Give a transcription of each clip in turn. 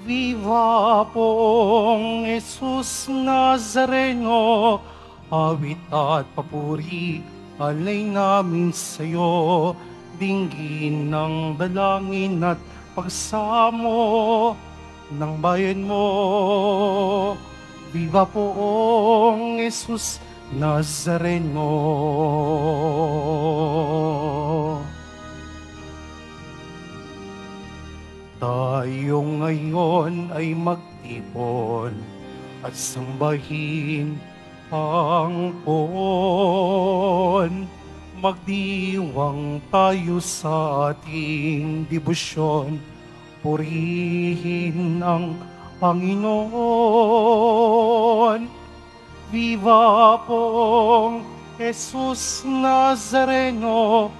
Viva pong Jesus Nazareno, awit at papuri, alay namin sa'yo, dinggin ng dalangin at pagsamo ng bayan mo. Viva poong Jesus Nazareno. Tayo ngayon ay magtipon at sambahin ang poon. Magdiwang tayo sa ating debosyon, purihin ang Panginoon. Viva pong Jesus Nazareno,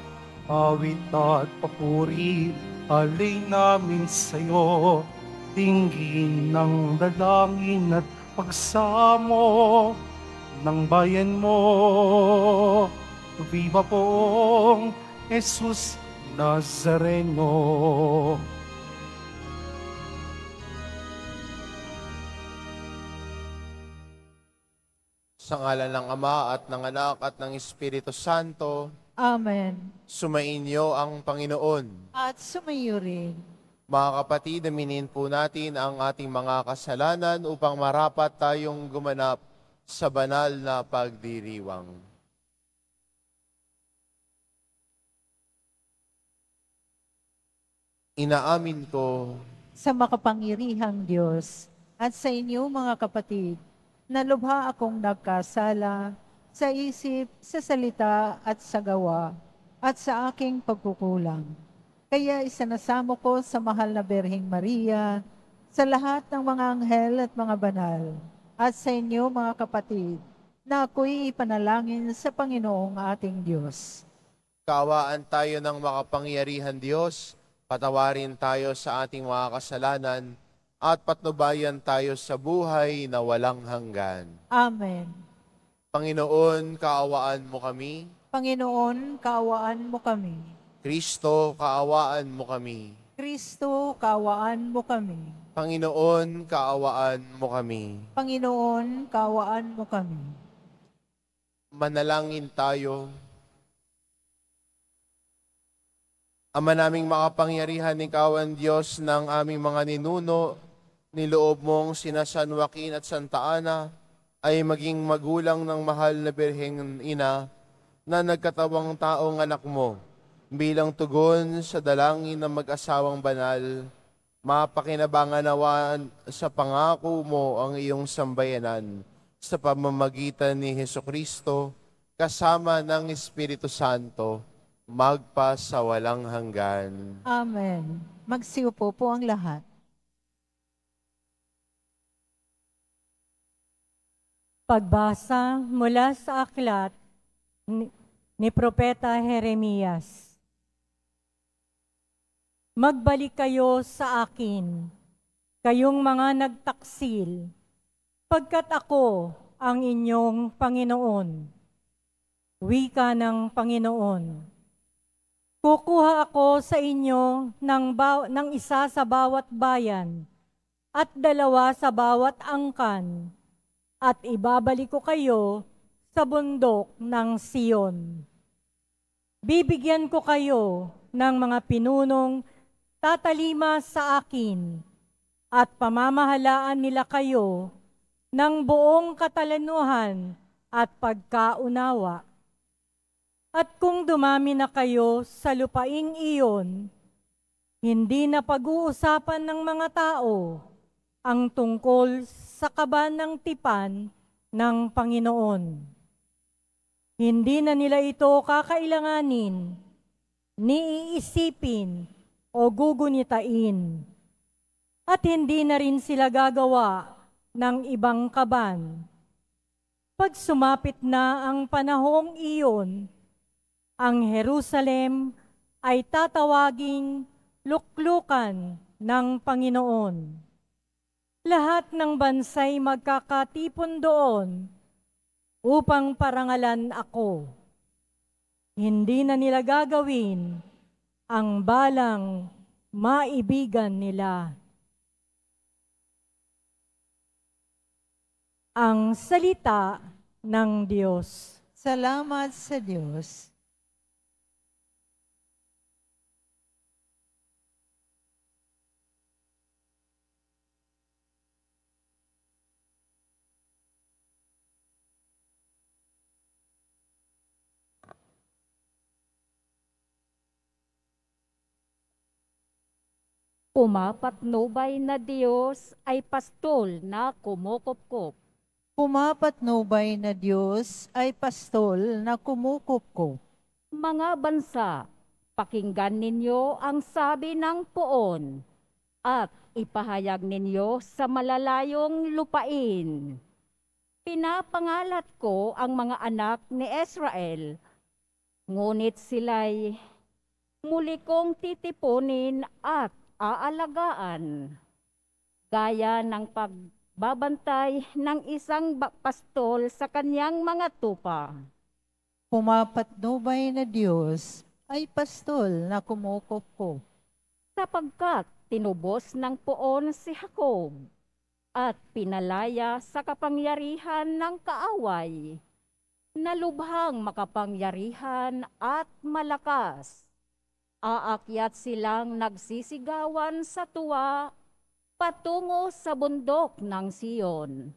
awit at papuri, alay namin sa'yo, dinggin ng dalangin at pagsamo ng bayan mo. Viva pong Jesus Nazareno. Sa ngalan ng Ama at ng Anak at ng Espiritu Santo. Amen. Sumainyo ang Panginoon. At sumayo rin. Mga kapatid, aminin po natin ang ating mga kasalanan upang marapat tayong gumanap sa banal na pagdiriwang. Inaamin ko Sa makapangyarihang Diyos at sa inyo mga kapatid, na lubha akong nagkasala sa isip, sa salita at sa gawa at sa aking pagkukulang. Kaya isinasamo ko sa mahal na Birheng Maria, sa lahat ng mga anghel at mga banal, at sa inyo mga kapatid, na ako'y ipanalangin sa Panginoong ating Diyos. kaawaan tayo ng makapangyarihan Diyos, patawarin tayo sa ating mga kasalanan, at patnubayan tayo sa buhay na walang hanggan. Amen. Panginoon, kaawaan mo kami. Panginoon, kaawaan mo kami. Kristo, kaawaan mo kami. Kristo, kaawaan mo kami. Panginoon, kaawaan mo kami. Panginoon, kaawaan mo kami. Manalangin tayo. Ama naming makapangyarihan, ikaw ang Diyos ng aming mga ninuno, niloob mong sina San Joaquin at Santa Ana ay maging magulang ng mahal na Birheng Ina na nagkatawang taong anak mo. Bilang tugon sa dalangin ng mag-asawang banal, mapakinabangan nawa sa pangako mo ang iyong sambayanan sa pamamagitan ni Hesukristo kasama ng Espiritu Santo, magpa sa walang hanggan. Amen. Magsiupo po ang lahat. Pagbasa mula sa aklat ni Propeta Jeremias. Magbalik kayo sa akin, kayong mga nagtaksil, pagkat ako ang inyong Panginoon. Wika ng Panginoon. Kukuha ako sa inyo ng isa sa bawat bayan at dalawa sa bawat angkan, at ibabalik ko kayo sa bundok ng Siyon. Bibigyan ko kayo ng mga pinunong tatalima sa akin at pamamahalaan nila kayo ng buong katalanuhan at pagkaunawa. At kung dumami na kayo sa lupaing iyon, hindi na pag-uusapan ng mga tao ang tungkol sa kaban ng tipan ng Panginoon. Hindi na nila ito kakailanganin, ni iisipin o gugunitain, at hindi na rin sila gagawa ng ibang kaban. Pag sumapit na ang panahong iyon, ang Jerusalem ay tatawaging luklukan ng Panginoon. Lahat ng bansay magkakatipon doon upang parangalan ako. Hindi na nila gagawin ang balang maibigan nila. Ang salita ng Diyos. Salamat sa Diyos. Pumapatnubay na Diyos ay pastol na kumukupkup. Pumapatnubay na Diyos ay pastol na kumukupkup. Mga bansa, pakinggan ninyo ang sabi ng poon at ipahayag ninyo sa malalayong lupain. Pinapangalat ko ang mga anak ni Israel, ngunit sila'y muli kong titipunin at aalagaan. Gaya ng pagbabantay ng isang pastol sa kanyang mga tupa. Pumapatnubay na Diyos ay pastol na kumukupkup. Sapagkat tinubos ng poon si Jacob at pinalaya sa kapangyarihan ng kaaway, na lubhang makapangyarihan at malakas. Aakyat silang nagsisigawan sa tuwa patungo sa bundok ng Siyon,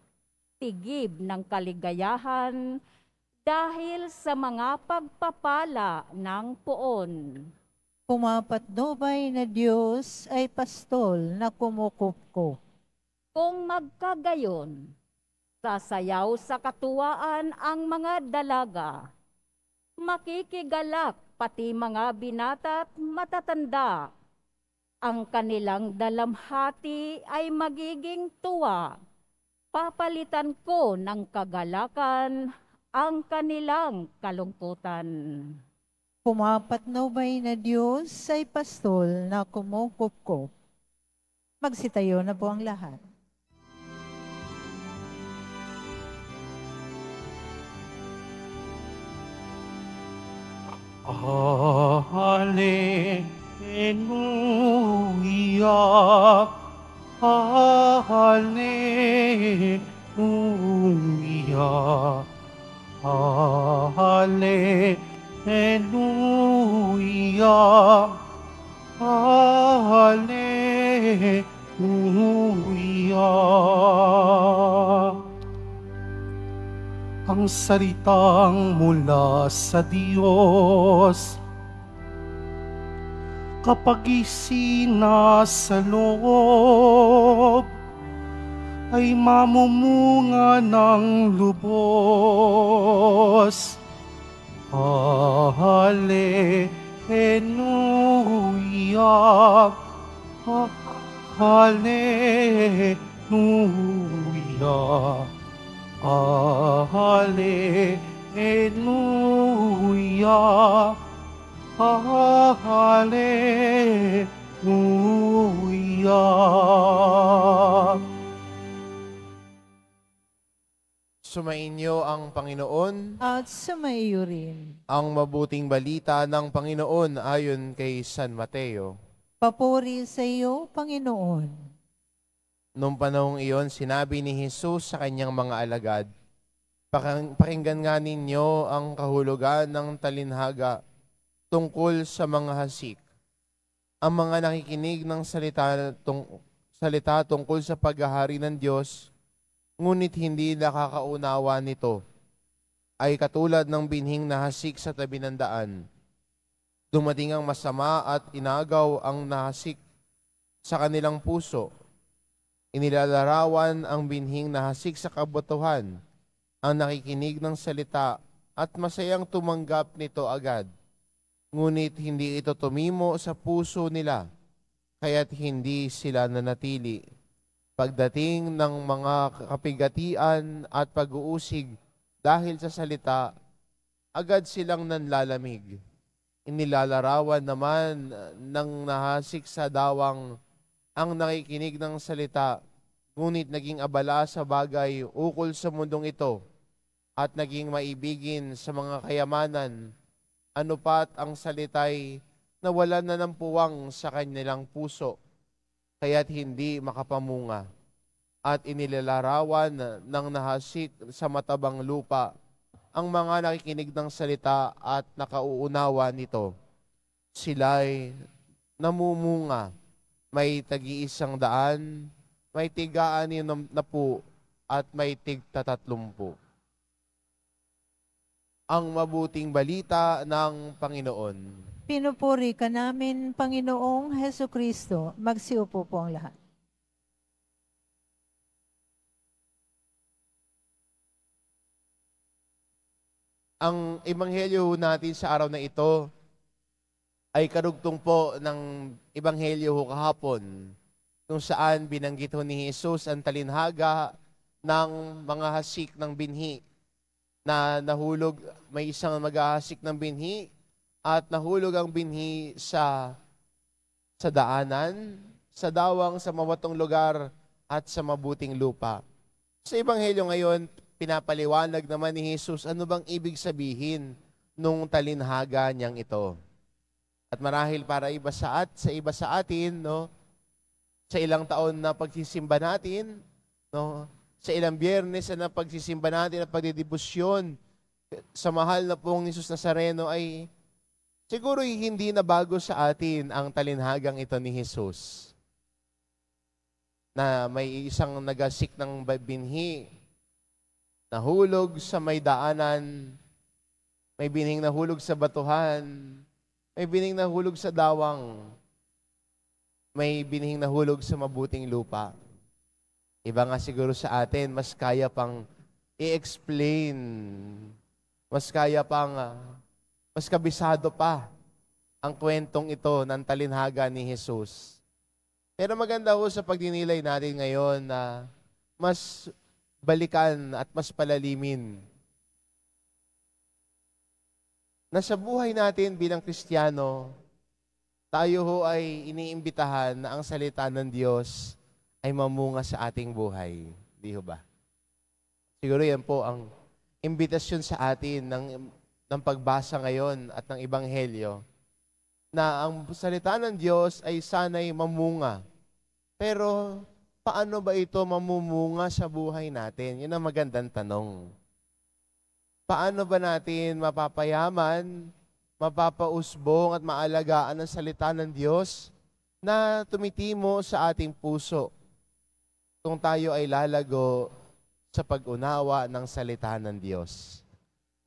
tigib ng kaligayahan dahil sa mga pagpapala ng poon. Pumapatnubay na Diyos ay pastol na kumukupkup. Kung magkagayon, sasayaw sa katuwaan ang mga dalaga. Makikigalak pati mga binata at matatanda. Ang kanilang dalamhati ay magiging tuwa. Papalitan ko ng kagalakan ang kanilang kalungkutan. Pumapatnubay na Diyos ay pastol na kumukupkup. Magsitayo na po ang lahat. Hallelujah, Hallelujah, Hallelujah, Hallelujah. Ang salitang mula sa Diyos, kapag isinasa-loob, ay mamumunga ng lubos. Hallelujah, Hallelujah, Hallelujah, Hallelujah. Sumainyo ang Panginoon. At sumaiyo rin. Ang mabuting balita ng Panginoon ayon kay San Mateo. Papuri sa iyo, Panginoon. Noong panahong iyon, sinabi ni Jesus sa kanyang mga alagad, pakinggan nga ninyo ang kahulugan ng talinhaga tungkol sa mga hasik. Ang mga nakikinig ng salita tungkol sa paghahari ng Diyos, ngunit hindi nakakaunawa nito, ay katulad ng binhing na hasik sa tabi ng daan. Dumating ang masama at inagaw ang nahasik sa kanilang puso. Inilalarawan ang binhing na hasik sa kabutuhan, ang nakikinig ng salita at masayang tumanggap nito agad. Ngunit hindi ito tumimo sa puso nila, kaya't hindi sila nanatili. Pagdating ng mga kapigatian at pag-uusig dahil sa salita, agad silang nanlalamig. Inilalarawan naman ng nahasik sa dawang ang nakikinig ng salita, ngunit naging abala sa bagay ukol sa mundong ito at naging maibigin sa mga kayamanan, ano pat ang salita'y nawalan na ng puwang sa kanilang puso, kaya't hindi makapamunga. at inilalarawan ng nahasik sa matabang lupa ang mga nakikinig ng salita at nakauunawa nito. Sila'y namumunga, may tag-iisang daan, may tig-60 at may tig-30. Ang mabuting balita ng Panginoon. Pinupuri ka namin, Panginoong Heso Kristo. Magsiupo po ang lahat. Ang ebanghelyo natin sa araw na ito ay karugtong po ng ebanghelyo kahapon, kung saan binanggit ni Jesus ang talinhaga ng mga hasik ng binhi na nahulog, may isang maghahasik ng binhi at nahulog ang binhi sa daanan, sa dawang, sa mawatong lugar at sa mabuting lupa. Sa ebanghelyo ngayon, pinapaliwanag naman ni Jesus ano bang ibig sabihin nung talinhaga niyang ito. At marahil para sa iba sa atin, no, sa ilang taon na pagsisimba natin, no, sa ilang biyernes na pagsisimba natin at pagdidibusyon sa mahal na pong Jesus Nazareno ay siguro hindi na bago sa atin ang talinhagang ito ni Jesus. Na may isang nagasik ng binhi, nahulog sa may daanan, may binhing nahulog sa batuhan, may binhing nahulog sa dawang, may binhing nahulog sa mabuting lupa. Iba nga siguro sa atin, mas kaya pang i-explain, mas kabisado pa ang kwentong ito ng talinhaga ni Jesus. Pero maganda ho sa pagdinilay natin ngayon na mas balikan at mas palalimin na sa buhay natin bilang Kristiyano, tayo ho ay iniimbitahan na ang salita ng Diyos ay mamunga sa ating buhay. Di ho ba? Siguro yan po ang imbitasyon sa atin ng pagbasa ngayon at ng Ebanghelyo, na ang salita ng Diyos ay sana'y mamunga. Pero paano ba ito mamumunga sa buhay natin? Yun ang magandang tanong. Paano ba natin mapapayaman, mapapausbong at maalagaan ang salita ng Diyos na tumitimo sa ating puso kung tayo ay lalago sa pag-unawa ng salita ng Diyos?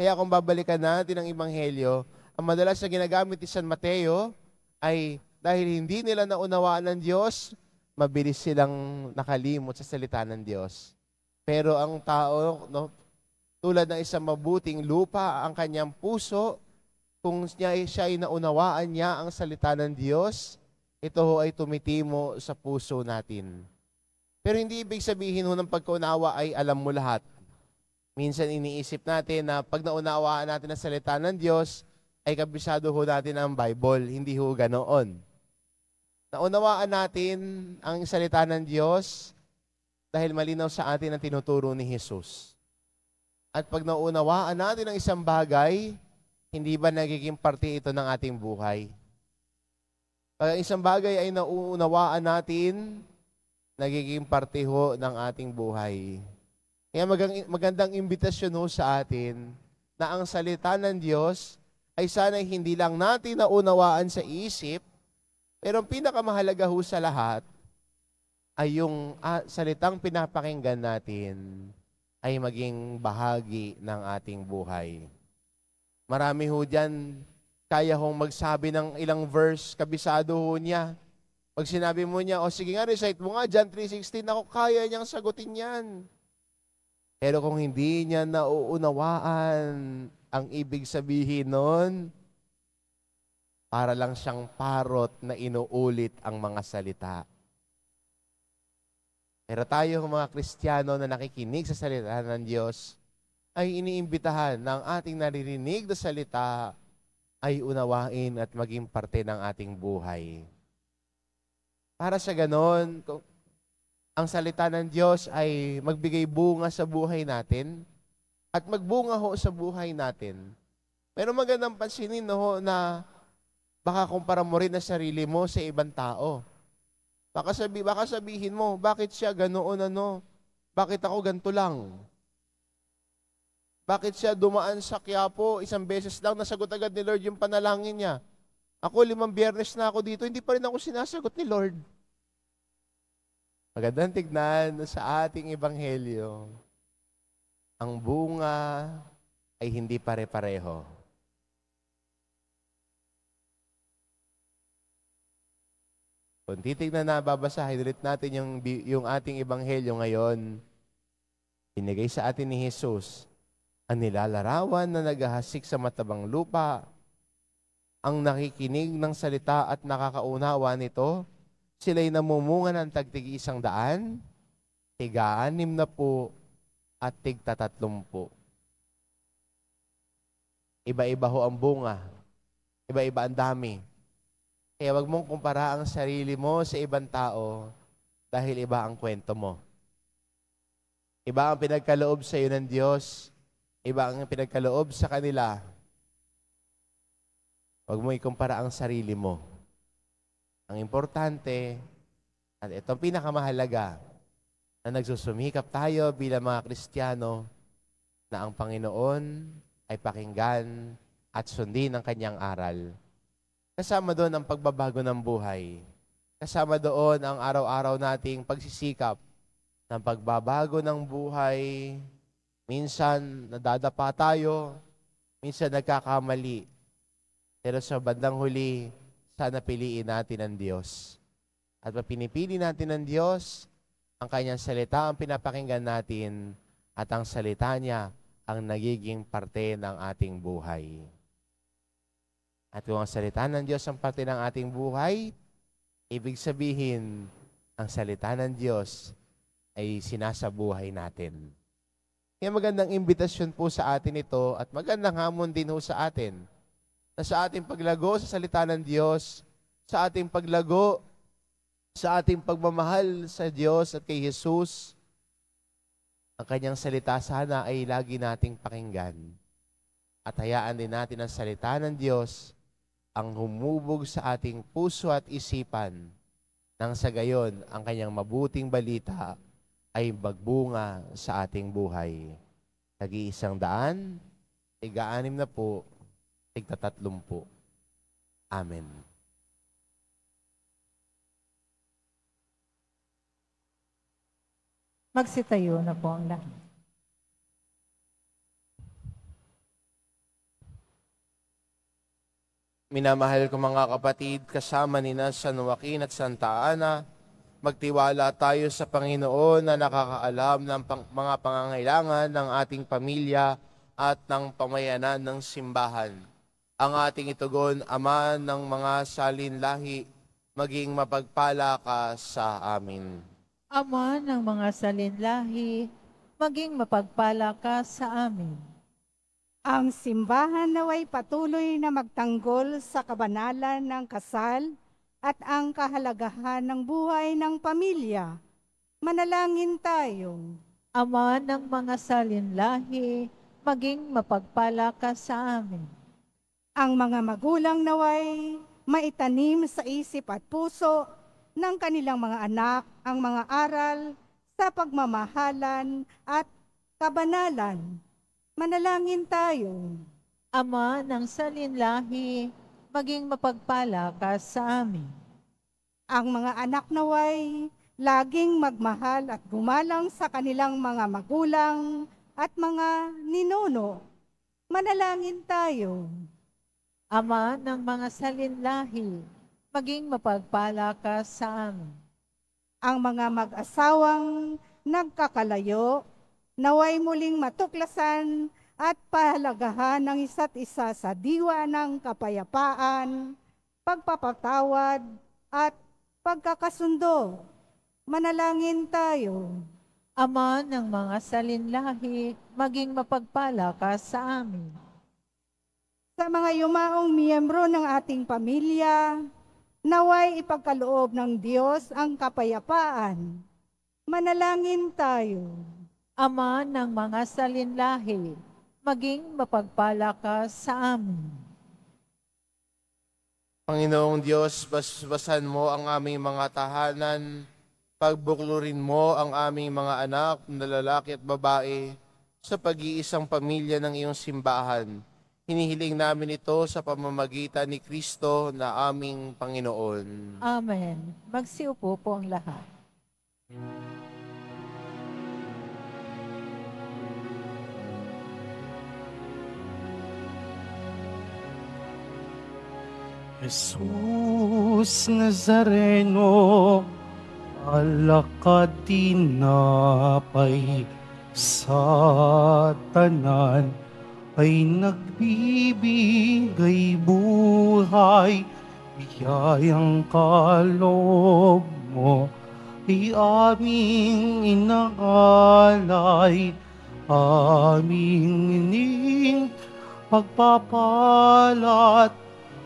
Kaya kung babalikan natin ang Ebanghelyo, ang madalas na ginagamit ni San Mateo ay dahil hindi nila naunawaan ng Diyos, mabilis silang nakalimot sa salita ng Diyos. Pero ang tao, no, tulad ng isang mabuting lupa, ang kanyang puso, kung siya ay naunawaan niya ang salita ng Diyos, ito ho ay tumitimo sa puso natin. Pero hindi ibig sabihin ho ng pagkaunawa ay alam mo lahat. Minsan iniisip natin na pag naunawaan natin ang salita ng Diyos, ay kabisado ho natin ang Bible. Hindi ho ganoon. Naunawaan natin ang salita ng Diyos dahil malinaw sa atin ang tinuturo ni Jesus. At pag naunawaan natin ang isang bagay, hindi ba nagiging parte ito ng ating buhay? Pag ang isang bagay ay naunawaan natin, nagiging parte ho ng ating buhay. Kaya magandang imbitasyon ho sa atin na ang salita ng Diyos ay sana hindi lang natin naunawaan sa isip, pero ang pinakamahalaga ho sa lahat ay yung salitang pinapakinggan natin ay maging bahagi ng ating buhay. Marami ho dyan, kaya hong magsabi ng ilang verse, kabisado ho niya. Pag sinabi mo niya, o sige nga, recite mo nga, John 3:16, ako kaya niyang sagutin yan. Pero kung hindi niya nauunawaan ang ibig sabihin nun, para lang siyang parot na inuulit ang mga salita. Pero tayo mga Kristiyano na nakikinig sa salita ng Diyos, ay iniimbitahan ng ating naririnig na salita ay unawain at maging parte ng ating buhay. Para sa ganon, ang salita ng Diyos ay magbigay bunga sa buhay natin at magbunga ho sa buhay natin. Pero magandang pansinin ho na baka kumpara mo rin na sarili mo sa ibang tao. Baka sabihin mo, bakit siya ganoon Bakit ako ganito lang? Bakit siya dumaan sa Quiapo, isang beses lang, nasagot agad ni Lord yung panalangin niya? Ako, 5 biyernes na ako dito, hindi pa rin ako sinasagot ni Lord. Magandang tignan sa ating ebanghelyo, ang bunga ay hindi pare-pareho. Kung titignan na, babasahin ulit natin yung ating ebanghelyo ngayon, binigay sa atin ni Jesus ang nilalarawan na naghahasik sa matabang lupa, ang nakikinig ng salita at nakakaunawa nito, sila'y namumunga ng tagtig 100, tig-60 at tig-30. Iba-iba ho ang bunga, iba-iba ang dami. Kaya wag mong kumpara ang sarili mo sa ibang tao dahil iba ang kwento mo. Iba ang pinagkaloob sa iyo ng Diyos, iba ang pinagkaloob sa kanila. Wag mo ikumpara ang sarili mo. Ang importante, at itong pinakamahalaga, na nagsusumikap tayo bilang mga Kristiyano na ang Panginoon ay pakinggan at sundin ang kanyang aral. Kasama doon ang pagbabago ng buhay. Kasama doon ang araw-araw nating pagsisikap ng pagbabago ng buhay. Minsan nadadapa tayo, minsan nagkakamali. Pero sa bandang huli, sana piliin natin ang Diyos. At pinipili natin ang Diyos, ang kanyang salita ang pinapakinggan natin at ang salita niya ang nagiging parte ng ating buhay. At kung ang salita ng Diyos ang parte ng ating buhay, ibig sabihin, ang salita ng Diyos ay sinasabuhay natin. Kaya magandang imbitasyon po sa atin ito at magandang hamon din po sa atin na sa ating paglago sa salita ng Diyos, sa ating paglago, sa ating pagmamahal sa Diyos at kay Jesus, ang kanyang salita sana ay lagi nating pakinggan. At hayaan din natin ang salita ng Diyos ang humubog sa ating puso at isipan nang sa gayon ang kanyang mabuting balita ay magbunga sa ating buhay. Tag-100, tig-60, tig-30. Amen. Magsitayo na po ang lahat. Minamahal ko mga kapatid, kasama ni San Joaquin at Santa Ana, magtiwala tayo sa Panginoon na nakakaalam ng mga pangangailangan ng ating pamilya at ng pamayanan ng simbahan. Ang ating itugon, Ama ng mga salinlahi, maging mapagpala ka sa amin. Ama ng mga salinlahi, maging mapagpala ka sa amin. Ang simbahan naway patuloy na magtanggol sa kabanalan ng kasal at ang kahalagahan ng buhay ng pamilya. Manalangin tayo. Ama ng mga salinlahi, maging mapagpala ka sa amin. Ang mga magulang naway maitanim sa isip at puso ng kanilang mga anak ang mga aral sa pagmamahalan at kabanalan. Manalangin tayo. Ama ng salinlahi, maging mapagpala ka sa amin. Ang mga anak naway laging magmahal at gumalang sa kanilang mga magulang at mga ninuno. Manalangin tayo. Ama ng mga salinlahi, maging mapagpala ka sa amin. Ang mga mag-asawang nagkakalayo, naway muling matuklasan at pahalagahan ng isa't isa sa diwa ng kapayapaan, pagpapatawad at pagkakasundo. Manalangin tayo. Ama ng mga salinlahi, maging mapagpala ka sa amin. Sa mga yumaong miyembro ng ating pamilya, naway ipagkaloob ng Diyos ang kapayapaan. Manalangin tayo. Ama ng mga salinlahi, maging mapagpala ka sa amin. Panginoong Diyos, basbasan mo ang aming mga tahanan, pagbuklurin mo ang aming mga anak na lalaki at babae sa pag-iisang pamilya ng iyong simbahan. Hinihiling namin ito sa pamamagitan ni Kristo na aming Panginoon. Amen. Magsiupo po ang lahat. Jesus Nazareno, alakad tinapay sa tanan, ay nagbibigay buhay, biyayang kaloob mo, ay aming inaalay, aming ining pagpapalat,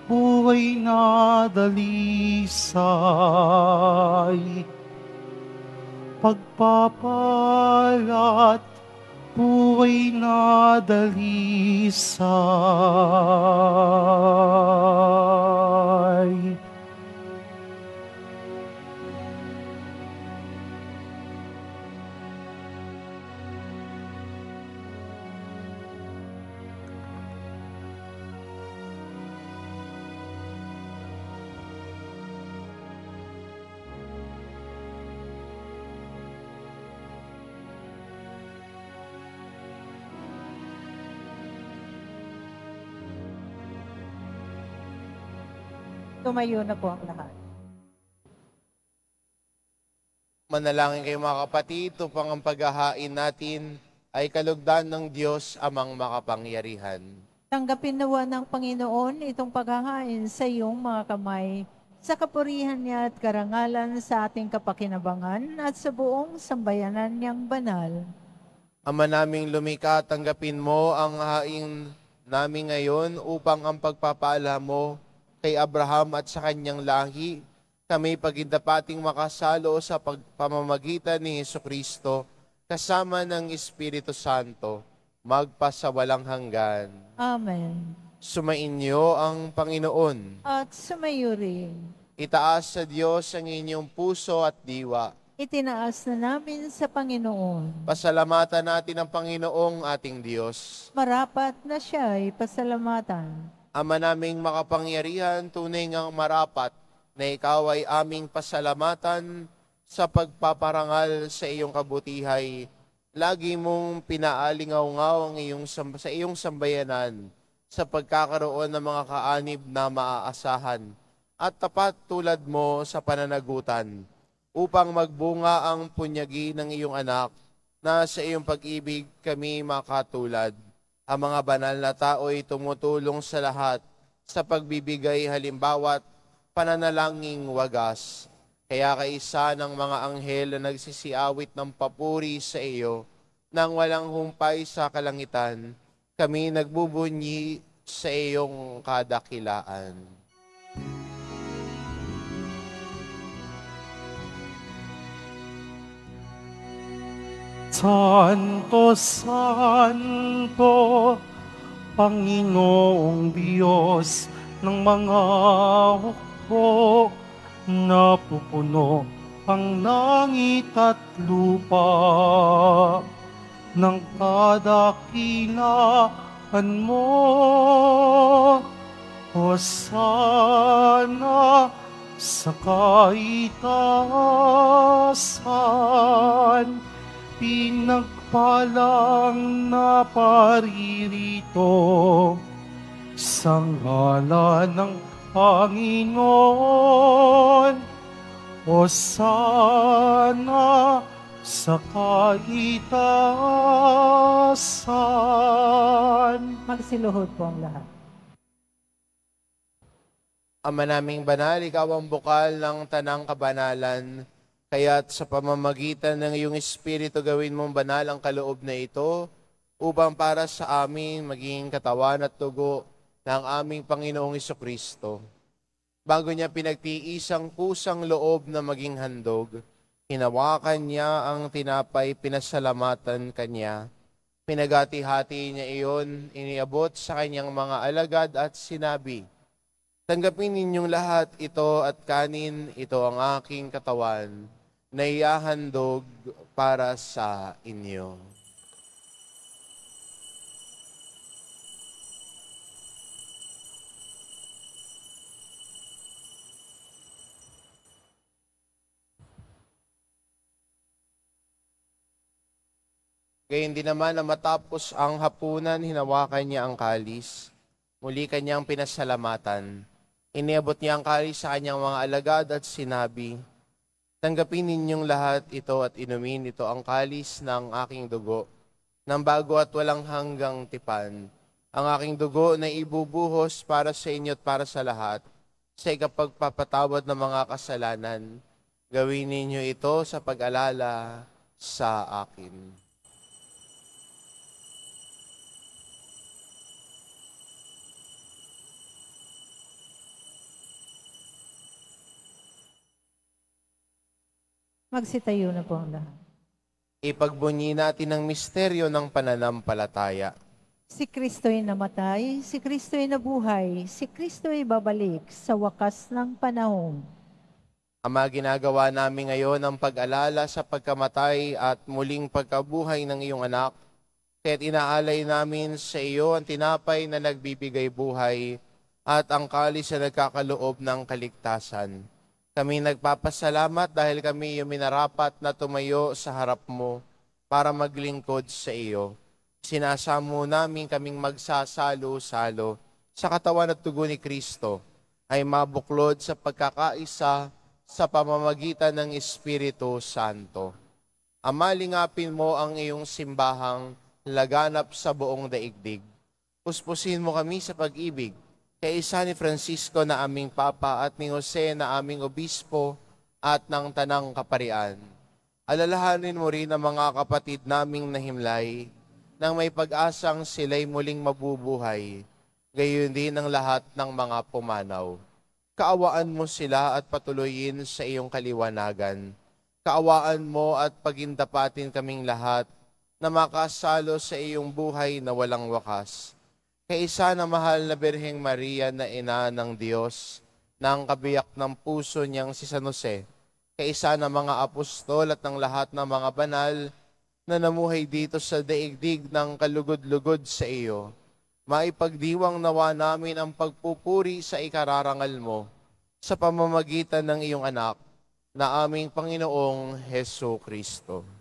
buhay na dalisay. Pagpapalat, buhay na dalisay. Tumayo na po ang lahat. Manalangin kayo mga kapatid, upang ang paghahain natin ay kalugdan ng Diyos amang makapangyarihan. Tanggapin nawa ng Panginoon itong paghahain sa iyong mga kamay, sa kapurihan niya at karangalan sa ating kapakinabangan at sa buong sambayanan niyang banal. Ama naming lumikha, tanggapin mo ang hain namin ngayon upang ang pagpapaalam mo kay Abraham at sa kanyang lahi, kami pagindapating makasalo sa pamamagitan ni Jesucristo, kasama ng Espiritu Santo, magpasawalang hanggan. Amen. Sumainyo ang Panginoon. At sumayo rin. Itaas sa Diyos ang inyong puso at diwa. Itinaas na namin sa Panginoon. Pasalamatan natin ang Panginoong ating Diyos. Marapat na siya ay pasalamatan. Ama naming makapangyarihan, tunay ngang marapat na ikaw ay aming pasalamatan sa pagpaparangal sa iyong kabutihay. Lagi mong pinaalingaw-ngaw sa iyong sambayanan sa pagkakaroon ng mga kaanib na maaasahan at tapat tulad mo sa pananagutan upang magbunga ang punyagi ng iyong anak na sa iyong pag-ibig kami makatulad. Ang mga banal na tao ay tumutulong sa lahat sa pagbibigay halimbawa't pananalangin wagas. Kaya kaisa ng mga anghel na nagsisiawit ng papuri sa iyo nang walang humpay sa kalangitan, kami nagbubunyi sa iyong kadakilaan. Santo, Santo, Panginoong Diyos ng mga hukbo, napupuno ang langit at lupa ng kadakilaan mo. Hosana sa kaitaasan, pinagpalang na paririto sa ngalan ng Panginoon. Hosana sa kaitaasan. Magsiluhod po ang lahat. Ama naming banal, ikaw ang bukal ng tanang kabanalan. Kaya't sa pamamagitan ng iyong Espiritu gawin mong banal ang kaloob na ito upang para sa amin maging katawan at dugo ng aming Panginoong Jesucristo. Bago niya pinagtiis ang kusang loob na maging handog, hinawakan niya ang tinapay, pinasalamatan kanya. Pinagati-hati niya iyon, iniabot sa kanyang mga alagad at sinabi, Tanggapin ninyong lahat ito at kanin, ito ang aking katawan na ihahandog para sa inyo. Gayun din naman na matapos ang hapunan, hinawakan niya ang kalis. Muli kanyang pinasalamatan. Iniabot niya ang kalis sa kanyang mga alagad at sinabi, tanggapin ninyong lahat ito at inumin ito ang kalis ng aking dugo, ng bago at walang hanggang tipan. Ang aking dugo na ibubuhos para sa inyo at para sa lahat, sa ikapagpapatawad ng mga kasalanan. Gawin ninyo ito sa pag-alala sa akin. Magsitayo na po ang lahat. Ipagbunyi natin ang misteryo ng pananampalataya. Si Kristo'y namatay, si Kristo'y nabuhay, si Kristo'y babalik sa wakas ng panahon. Ama, ginagawa namin ngayon ang pag-alala sa pagkamatay at muling pagkabuhay ng iyong anak, kaya't inaalay namin sa iyo ang tinapay na nagbibigay buhay at ang kalis na nagkakaloob ng kaligtasan. Kami nagpapasalamat dahil kami iyong minarapat na tumayo sa harap mo para maglingkod sa iyo. Sinasamo namin kaming magsasalo-salo sa katawan at dugo ni Kristo ay mabuklod sa pagkakaisa sa pamamagitan ng Espiritu Santo. Ama, lingapin mo ang iyong simbahang laganap sa buong daigdig. Puspusin mo kami sa pag-ibig kay isa ni Francisco na aming Papa at ni Jose na aming Obispo at ng Tanang Kaparian. Alalahanin mo rin ang mga kapatid naming nahimlay nang may pag-asang sila'y muling mabubuhay, gayon din ang lahat ng mga pumanaw. Kaawaan mo sila at patuloyin sa iyong kaliwanagan. Kaawaan mo at pagindapatin kaming lahat na makasalo sa iyong buhay na walang wakas. Kaisa na mahal na Birheng Maria na ina ng Diyos, ng kabiyak ng puso niyang si San Jose, kaisa na mga apostol at ng lahat ng mga banal na namuhay dito sa daigdig ng kalugod-lugod sa iyo, maipagdiwang nawa namin ang pagpupuri sa ikararangal mo sa pamamagitan ng iyong anak na aming Panginoong Heso Kristo.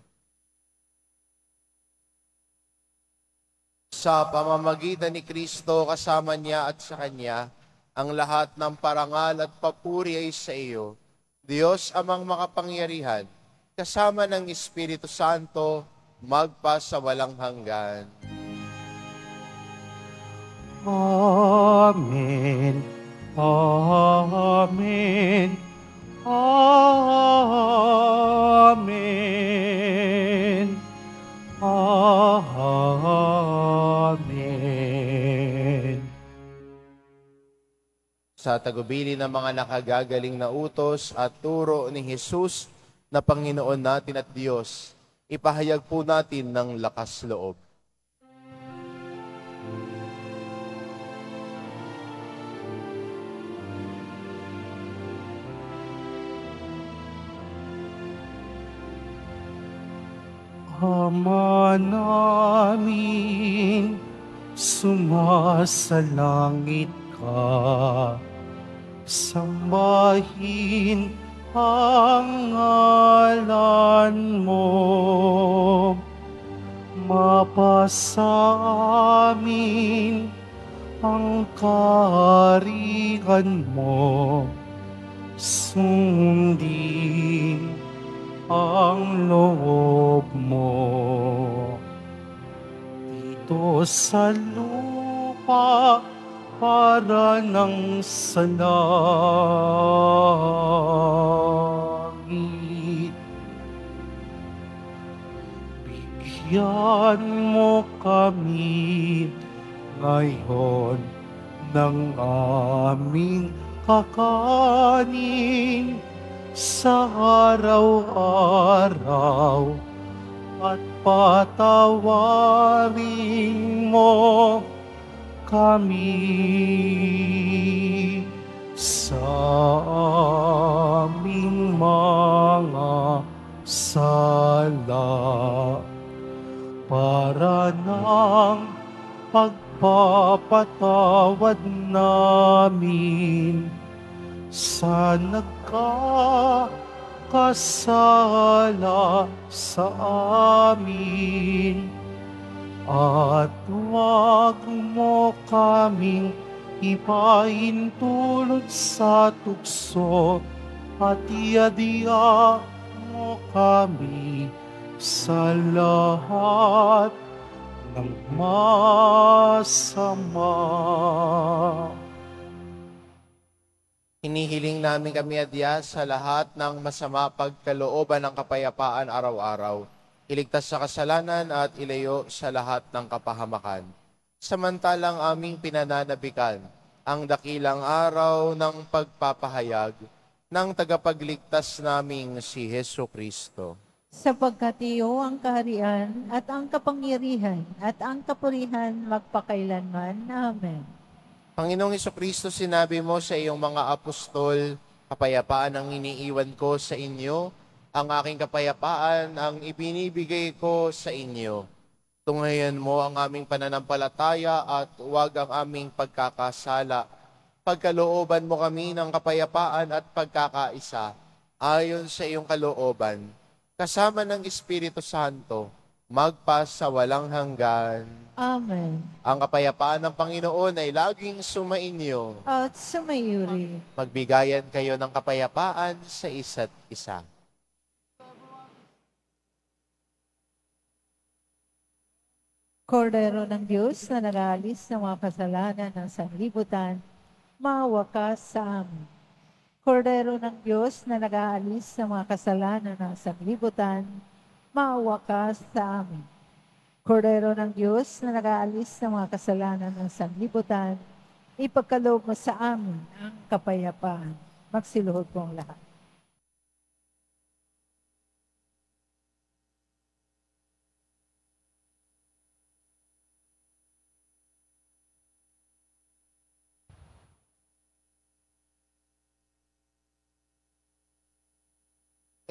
Sa pamamagitan ni Kristo, kasama niya at sa Kanya, ang lahat ng parangal at papuri ay sa iyo, Diyos amang makapangyarihan, kasama ng Espiritu Santo, magpa sa walang hanggan. Amen. Amen. Amen. Amen. Sa tagubili ng mga nakagagaling na utos at turo ni Jesus na Panginoon natin at Diyos, ipahayag po natin ng lakas loob. Ama namin, sumasalangit ka, sambahin ang ngalan mo, mapasa amin ang kaharian mo, sundin ang loob mo dito sa lupa para ng sa langit. Bigyan mo kami ngayon ng aming kakanin sa araw-araw at patawarin mo kami amin sa nagkakasala sa amin. At huwag mo kaming ipaintulot sa tukso at iadya mo kami sa lahat ng masama. Hinihiling namin kami adya sa lahat ng masama pagkalooban ng kapayapaan araw-araw. Iligtas sa kasalanan at ilayo sa lahat ng kapahamakan. Samantalang aming pinananabikan ang dakilang araw ng pagpapahayag ng tagapagligtas naming si Hesu Kristo. Sapagkat iyo ang kaharian at ang kapangyarihan at ang kapurihan magpakailanman. Amen. Panginoong Hesukristo, sinabi mo sa iyong mga apostol, kapayapaan ang iniiwan ko sa inyo, ang aking kapayapaan ang ibinibigay ko sa inyo. Tunghayan mo ang aming pananampalataya at huwag ang aming pagkakasala. Pagkalooban mo kami ng kapayapaan at pagkakaisa, ayon sa iyong kalooban, kasama ng Espiritu Santo, magpasawalang hanggan. Amen. Ang kapayapaan ng Panginoon ay laging sumainyo. At sumayuri. Magbigayan kayo ng kapayapaan sa isa't isa. Kordero ng Diyos na nag-aalis ng mga kasalanan ng sanlibutan, maawa ka sa amin. Kordero ng Diyos na nag-aalis ng mga kasalanan ng sanlibutan, maawa ka sa amin. Kordero ng Diyos na nag-aalis ng mga kasalanan ng sanlibutan, ipagkaloob mo sa amin ang kapayapaan. Magsiluhod po ang lahat.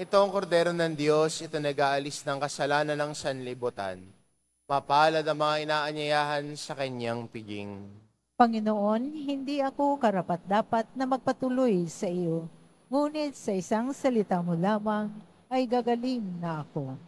Ito ang kordero ng Diyos, ito nag-aalis ng kasalanan ng sanlibutan. Mapalad ang mga inaanyayahan sa kanyang piging. Panginoon, hindi ako karapat-dapat na magpatuloy sa iyo, ngunit sa isang salita mo lamang ay gagaling na ako.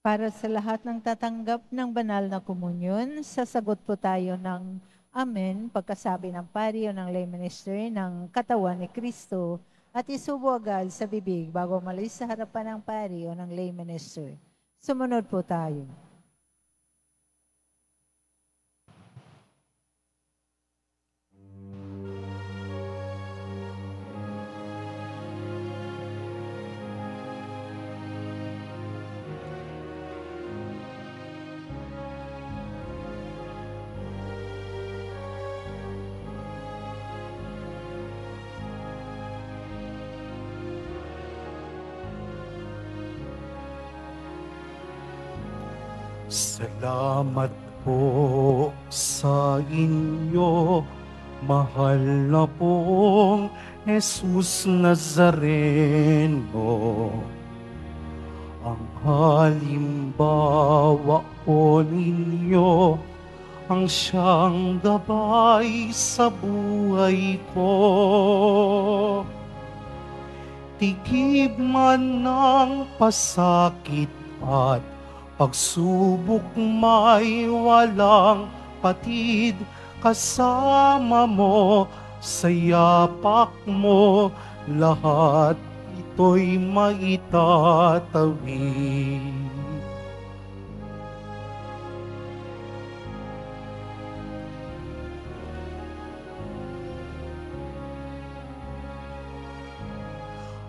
Para sa lahat ng tatanggap ng banal na komunyon, sasagot po tayo ng Amen pagkasabi ng pari o ng lay minister ng katawan ni Kristo at isubo agad sa bibig bago malis sa harapan ng pari o ng lay minister. Sumunod po tayo. Salamat po sa inyo, mahal na pong Jesus Nazareno. Ang halimbawa po ninyo, ang siyang gabay sa buhay ko. Tigib man ng pasakit at pagsubok may walang patid, kasama mo sa yapak mo, lahat ito'y maitatawid.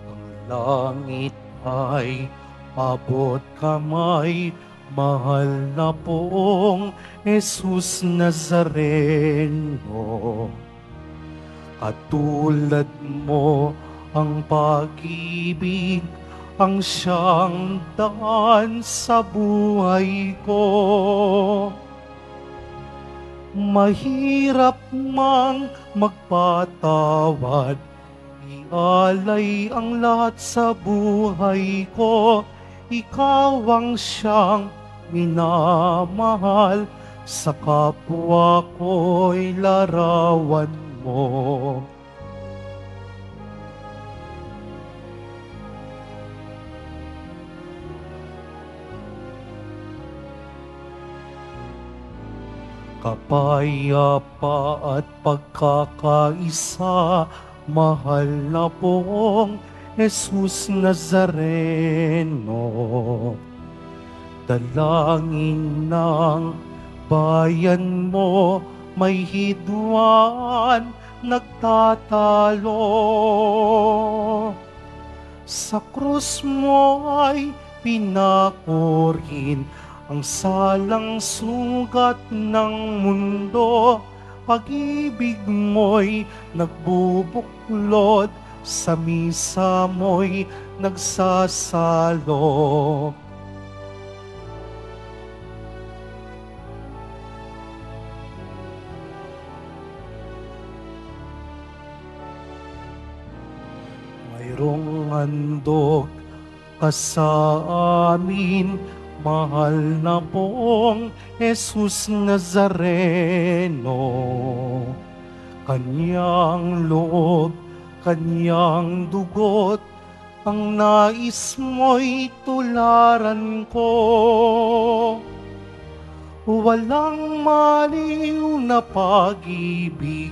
Ang langit ay abot kamay, mahal na pong Jesus Nazareno. Katulad mo ang pag-ibig, ang siyang daan sa buhay ko. Mahirap mang magpatawad, ialay ang lahat sa buhay ko. Ikaw ang siyang minamahal, sa kapwa ko'y larawan mo. Kapayapa at pagkakaisa, mahal na pong Jesus Nazareno. Dalangin ng bayan mo, may hidwaan nagtatalo. Sa krus mo ay pinakorin ang salang sugat ng mundo. Pag-ibig mo'y nagbubuklod, sa misa mo'y nagsasalo. Mayroong handog ka sa amin, mahal na pong Jesus Nazareno. Kanyang loob, kanyang dugot, ang nais mo'y tularan ko. Walang maliw na pag-ibig,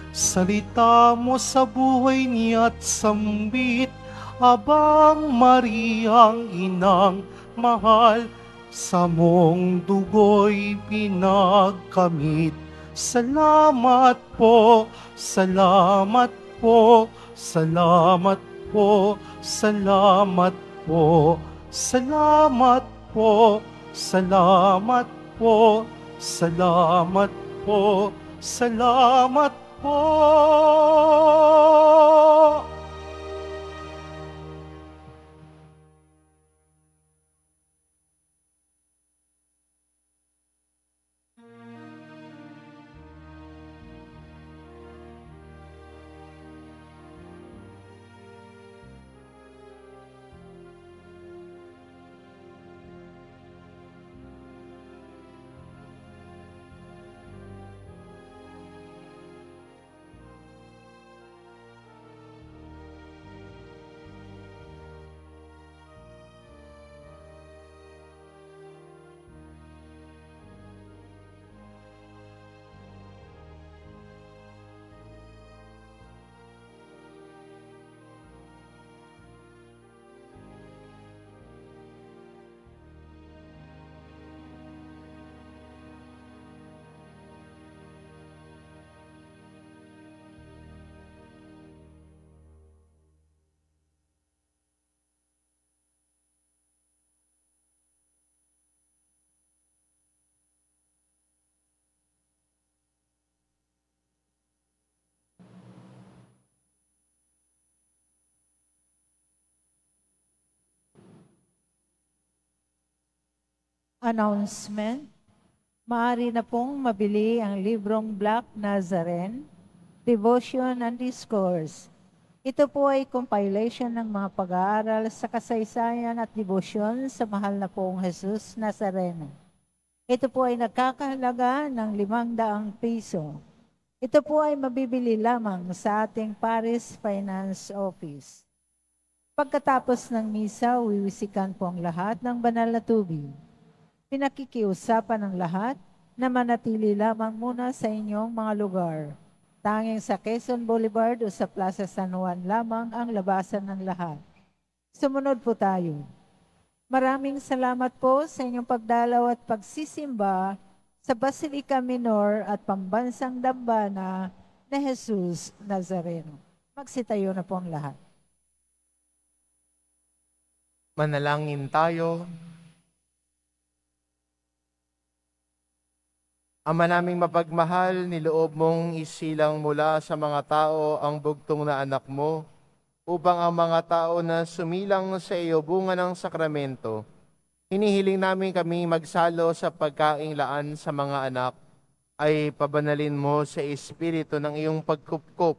salita mo sa buhay niya't sambit. Abang Mariang inang mahal, sa mong dugo'y pinagkamit. Salamat po, salamat po, salamat po, salamat po, salamat po, salamat po, salamat po, salamat po. Announcement. Maaari na pong mabili ang librong Black Nazarene, Devotion and Discourse. Ito po ay compilation ng mga pag-aaral sa kasaysayan at debosyon sa mahal na pong Jesus Nazareno. Ito po ay nagkakahalaga ng 500 piso. Ito po ay mabibili lamang sa ating Paris Finance Office. Pagkatapos ng misa, wiwisikan po ang lahat ng banal na tubig. Pinakikiusapan ng lahat na manatili lamang muna sa inyong mga lugar. Tanging sa Quezon Boulevard o sa Plaza San Juan lamang ang labasan ng lahat. Sumunod po tayo. Maraming salamat po sa inyong pagdalaw at pagsisimba sa Basilica Minor at Pambansang Dambana na Jesus Nazareno. Magsitayo na po ang lahat. Manalangin tayo. Ama naming mapagmahal, niloob mong isilang mula sa mga tao ang bugtong na anak mo, upang ang mga tao na sumilang sa iyo bunga ng sakramento, hinihiling namin kami magsalo sa pagkaing laan sa mga anak, ay pabanalin mo sa espiritu ng iyong pagkupkup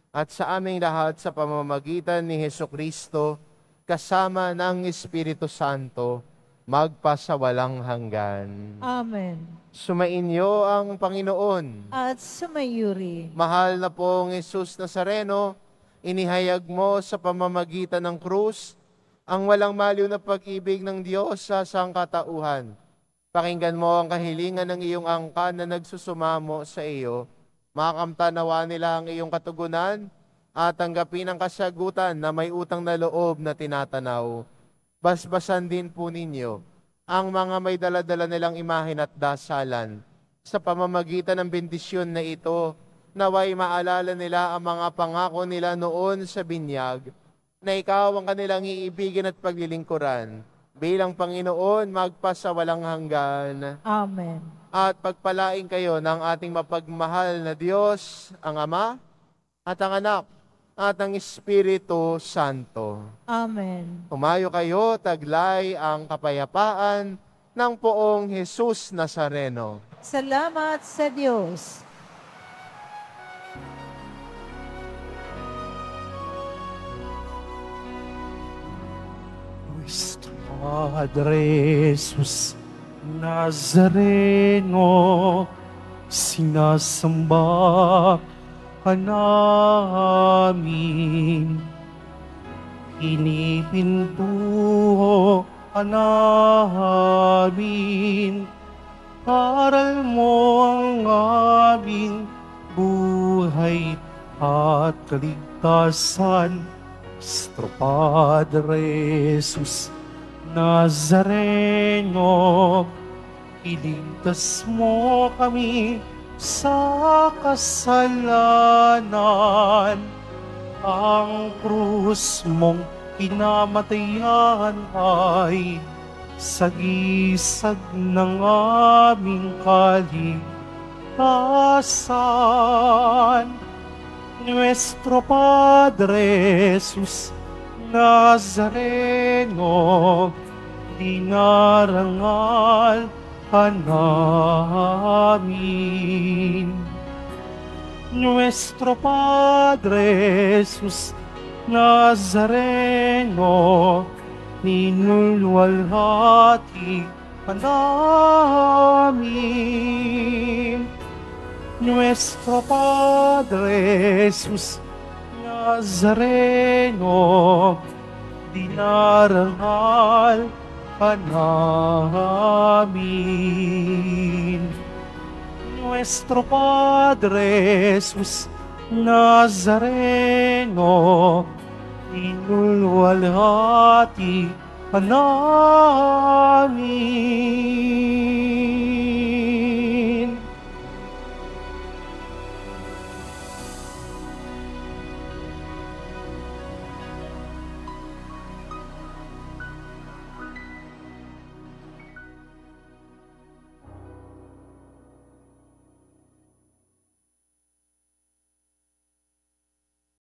at sa aming lahat sa pamamagitan ni Hesukristo, kasama ng Espiritu Santo, magpasawalang hanggan. Amen. Sumainyo ang Panginoon. At sumayuri. Mahal na pong Jesus Nazareno, inihayag mo sa pamamagitan ng krus ang walang maliw na pag-ibig ng Diyos sa sangkatauhan. Pakinggan mo ang kahilingan ng iyong angkan na nagsusumamo sa iyo. Makamtanawa nila ang iyong katugunan at tanggapin ang kasagutan na may utang na loob na tinatanaw. Basbasan din po ninyo ang mga may daladala nilang imahen at dasalan. Sa pamamagitan ng bendisyon na ito, naway maalala nila ang mga pangako nila noon sa binyag, na ikaw ang kanilang iibigin at paglilingkuran. Bilang Panginoon, magpasawalang hanggan. Amen. At pagpalain kayo ng ating mapagmahal na Diyos, ang Ama, at ang Anak, at ang Espiritu Santo. Amen. Humayo kayo, taglay ang kapayapaan ng poong Jesus Nazareno. Salamat sa Diyos. Nuestro Padre Jesus Nazareno, sinasamba ka namin, pinipintuho ka namin, aral mo ang aming buhay at kaligtasan. Nuestro Padre Jesus Nazareno, iligtas mo kami sa kasalanan. Ang krus mong kinamatayan ay sagisag ng aming kaligtasan. Nuestro Padre Jesus Nazareno, dinarangal ka namin. Nuestro Padre Jesus Nazareno, ninulwalhati ka namin. Nuestro Padre Jesus Nazareno, dinarangal ka namin. Nuestro Padre Jesus Nazareno, inulwalhati ka namin.